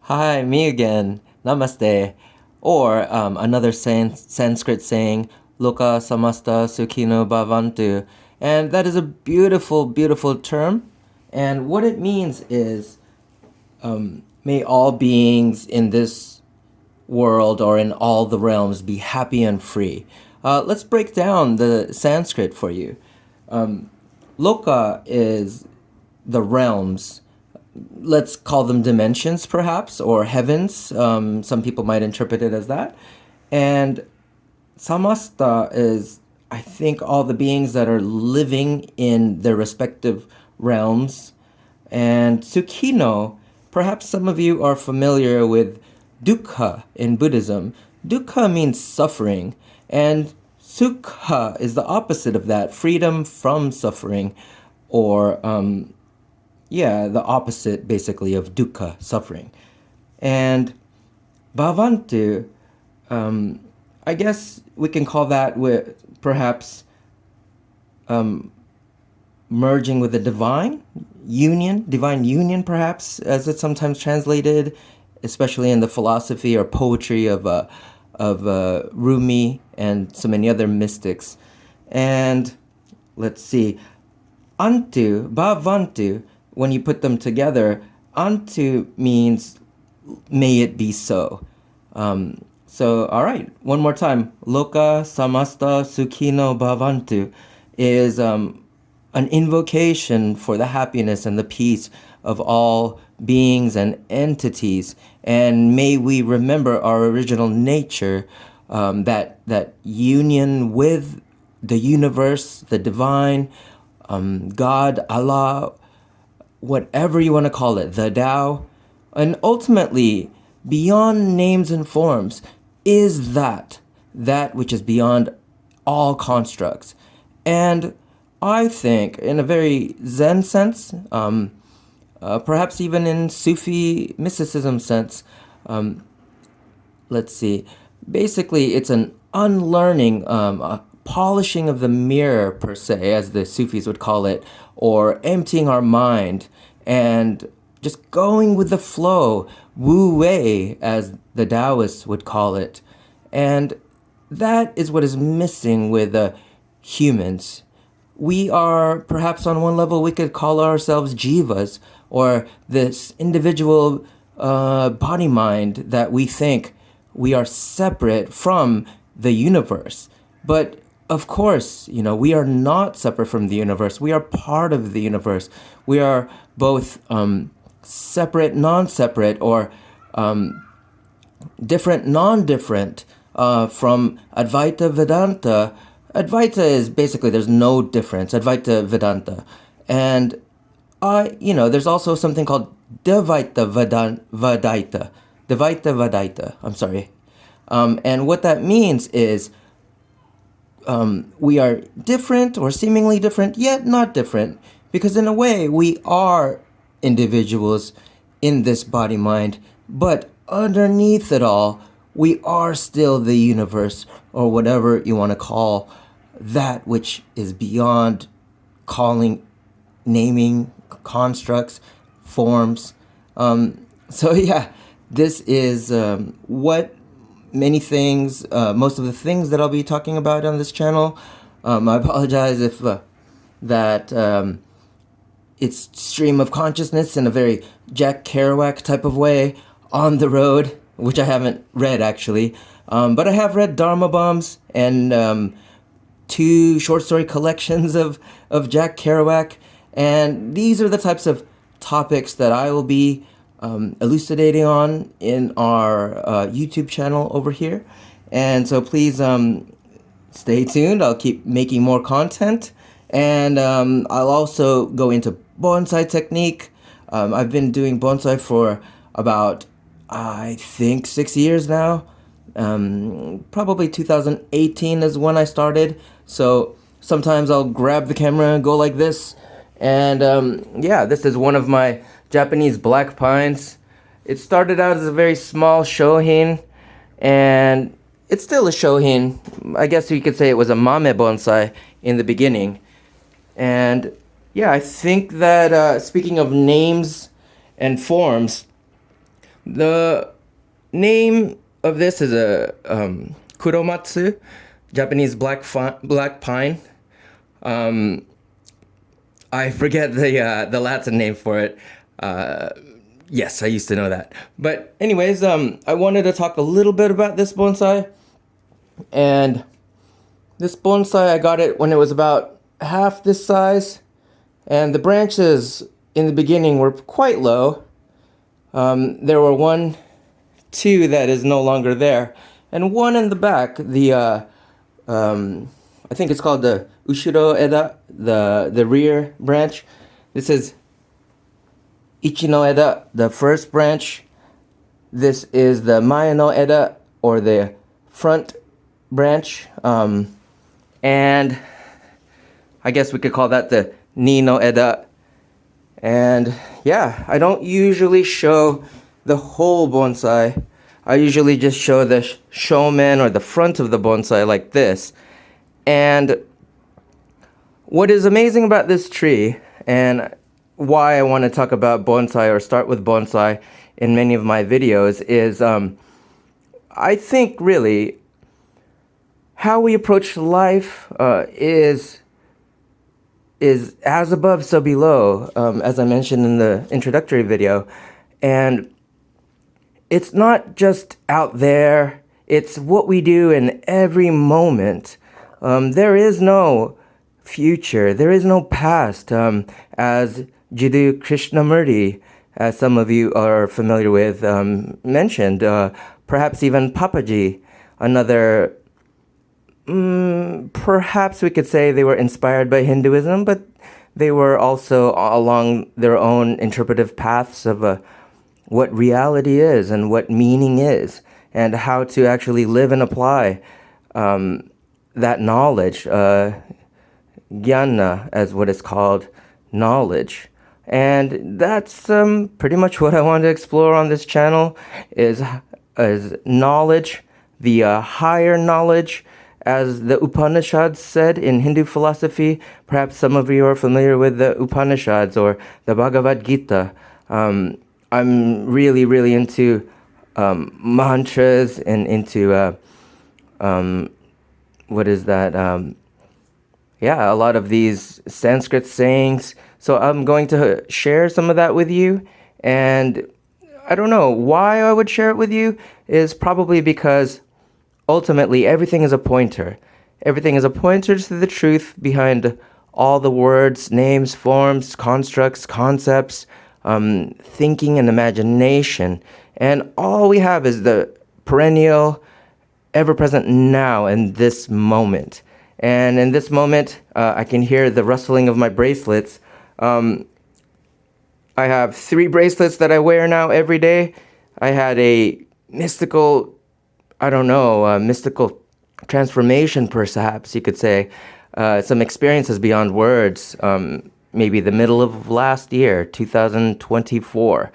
Hi, me again. Namaste. Or another Sanskrit saying, Loka Samastah Sukhino Bhavantu. And that is a beautiful, beautiful term. And what it means is, may all beings in this world or in all the realms be happy and free. Let's break down the Sanskrit for you. Loka is the realms. Let's call them dimensions, perhaps, or heavens. Some people might interpret it as that. And samasta is, I think, all the beings that are living in their respective realms. And sukhino, perhaps some of you are familiar with dukkha in Buddhism. Dukkha means suffering, and sukha is the opposite of that, freedom from suffering, or the opposite basically of dukkha, suffering. And bhavantu, I guess we can call that with perhaps merging with the divine union perhaps, as it's sometimes translated, especially in the philosophy or poetry of Rumi and so many other mystics. And let's see, antu, bhavantu, when you put them together, antu means may it be so. So, all right, one more time. Loka Samastah Sukhino Bhavantu is an invocation for the happiness and the peace of all beings and entities. And may we remember our original nature, that union with the universe, the divine, God, Allah, whatever you want to call it, the Tao. And ultimately, beyond names and forms is that which is beyond all constructs. And I think, in a very Zen sense, perhaps even in Sufi mysticism sense, let's see, basically it's an unlearning, a polishing of the mirror, per se, as the Sufis would call it, or emptying our mind and just going with the flow, wu wei, as the Taoists would call it. And that is what is missing with humans. We are, perhaps on one level, we could call ourselves jivas, or this individual body-mind that we think we are separate from the universe. But of course, we are not separate from the universe. We are part of the universe. We are both separate, non-separate, or different, non-different, from Advaita Vedanta. Advaita is basically there's no difference, Advaita Vedanta. And there's also something called Dvaita Vedaita. Dvaita Vedaita, I'm sorry. And what that means is we are different, or seemingly different, yet not different, because in a way we are individuals in this body-mind, but underneath it all, we are still the universe, or whatever you want to call that which is beyond calling, naming, constructs, forms. So yeah, this is what many things, most of the things that I'll be talking about on this channel. I apologize if it's stream of consciousness in a very Jack Kerouac type of way, on the road, which I haven't read actually, but I have read Dharma Bombs and 2 short story collections of Jack Kerouac, and these are the types of topics that I will be elucidating on in our YouTube channel over here. And so please stay tuned. I'll keep making more content, and I'll also go into bonsai technique. I've been doing bonsai for about, I think, 6 years now. Probably 2018 is when I started. So sometimes I'll grab the camera and go like this. And this is one of my Japanese black pines. It started out as a very small shohin, and it's still a shohin. I guess you could say it was a mame bonsai in the beginning. And I think that speaking of names and forms, The name of this is a kuromatsu, Japanese black pine. I forget the Latin name for it. Yes, I used to know that. But anyways, I wanted to talk a little bit about this bonsai. And this bonsai, I got it when it was about half this size. And the branches in the beginning were quite low. There were two that is no longer there. And one in the back, I think it's called the ushiro eda, the rear branch. This is ichi no eda, the first branch. This is the mae no eda, or the front branch. And I guess we could call that the ni no eda. And yeah, I don't usually show the whole bonsai. I usually just show the shomen, or the front of the bonsai, like this. And what is amazing about this tree, and why I want to talk about bonsai or start with bonsai in many of my videos, is I think really how we approach life is as above, so below, as I mentioned in the introductory video. And it's not just out there, it's what we do in every moment. There is no future, there is no past, as Jiddu Krishnamurti, as some of you are familiar with, mentioned. Perhaps even Papaji, another, perhaps we could say they were inspired by Hinduism, but they were also along their own interpretive paths of what reality is and what meaning is, and how to actually live and apply that knowledge, jnana, as what is called, knowledge. And that's pretty much what I want to explore on this channel, is knowledge, the higher knowledge, as the Upanishads said in Hindu philosophy. Perhaps some of you are familiar with the Upanishads or the Bhagavad Gita. I'm really, really into mantras and into what is that? A lot of these Sanskrit sayings. So I'm going to share some of that with you. And I don't know why I would share it with you, is probably because ultimately everything is a pointer. Everything is a pointer to the truth behind all the words, names, forms, constructs, concepts, thinking and imagination. And all we have is the perennial, ever-present now in this moment. And in this moment, I can hear the rustling of my bracelets. I have 3 bracelets that I wear now every day. I had a mystical, mystical transformation, perhaps you could say. Some experiences beyond words, maybe the middle of last year, 2024.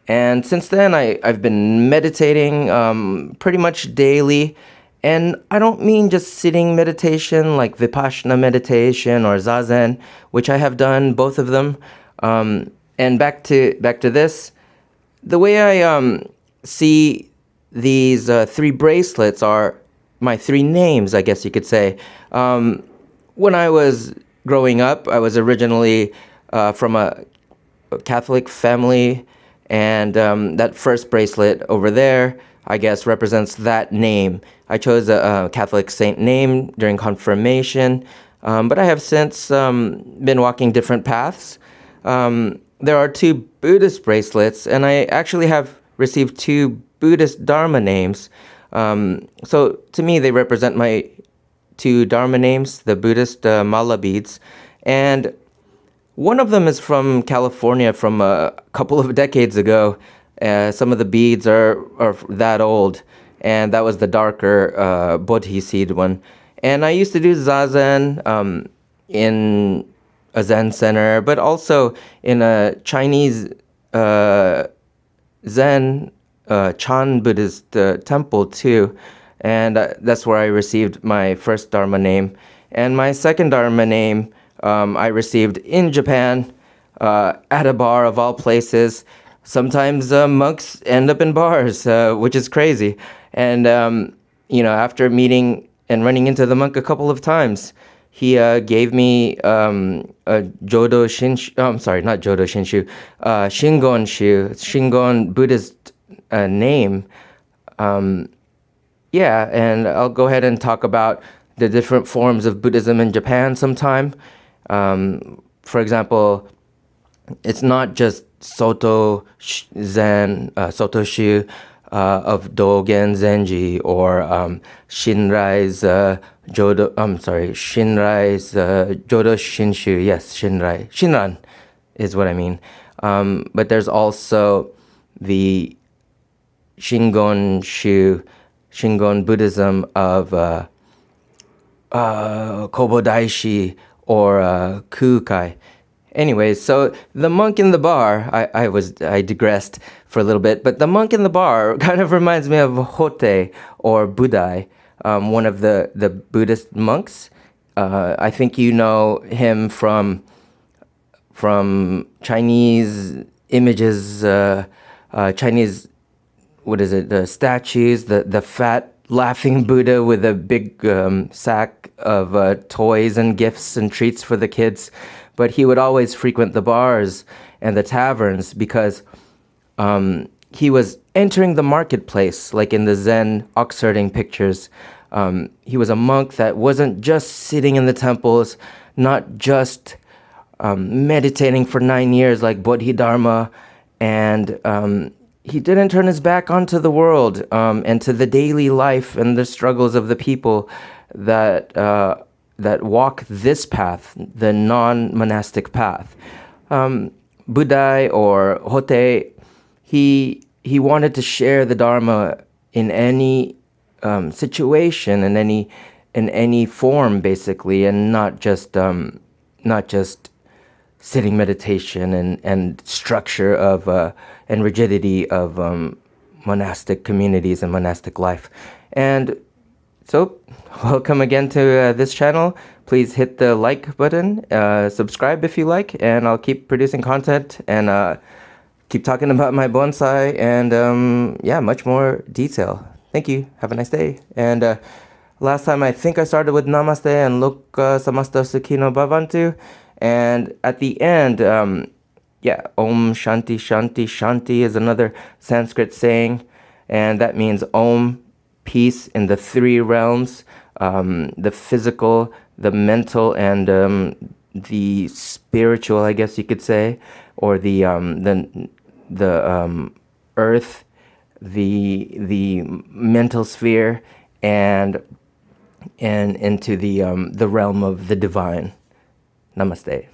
And since then, I've been meditating pretty much daily. And I don't mean just sitting meditation like Vipassana meditation or Zazen, which I have done, both of them. And back to this, the way I see these 3 bracelets are my 3 names, I guess you could say. When I was growing up, I was originally from a Catholic family. And that first bracelet over there, I guess, represents that name. I chose a Catholic saint name during confirmation, but I have since been walking different paths. There are 2 Buddhist bracelets, and I actually have received 2 Buddhist Dharma names. So to me, they represent my 2 Dharma names, the Buddhist mala beads. And one of them is from California from a couple of decades ago. Some of the beads are that old, and that was the darker bodhi seed one. And I used to do Zazen in a Zen center, but also in a Chinese Zen Chan Buddhist temple too. And that's where I received my first Dharma name. And my second Dharma name I received in Japan, at a bar of all places. sometimes monks end up in bars, which is crazy. And after meeting and running into the monk a couple of times, he gave me a Jodo Shinshu. I'm sorry, not Jodo Shinshu. Shingon Shu, Shingon Buddhist name. And I'll go ahead and talk about the different forms of Buddhism in Japan sometime. For example, it's not just Soto Zen, Soto Shu of Dogen Zenji, or Shinrai's Shinrai's Jodo Shinshu. Yes, Shinran is what I mean. But there's also the Shingon Buddhism of Kobodaishi or Kukai. Anyways, so the monk in the bar, I digressed for a little bit, but the monk in the bar kind of reminds me of Hote or Budai, one of the Buddhist monks. I think you know him from Chinese images, Chinese, what is it, the statues, the fat laughing Buddha with a big sack of toys and gifts and treats for the kids. But he would always frequent the bars and the taverns because he was entering the marketplace, like in the Zen ox herding pictures. He was a monk that wasn't just sitting in the temples, not just meditating for 9 years like Bodhidharma, and he didn't turn his back onto the world and to the daily life and the struggles of the people that walk this path, the non-monastic path. Budai or Hote, he wanted to share the Dharma in any situation, in any form, basically, and not just sitting meditation and structure of and rigidity of monastic communities and monastic life. And so, welcome again to this channel. Please hit the like button, subscribe if you like, and I'll keep producing content and keep talking about my bonsai and much more detail. Thank you. Have a nice day. And last time I think I started with Namaste and Loka Samastah Sukhino Bhavantu. And at the end, Om Shanti Shanti Shanti is another Sanskrit saying, and that means Om, peace in the three realms, the physical, the mental, and the spiritual, I guess you could say, or the earth, the mental sphere, and into the realm of the divine. Namaste.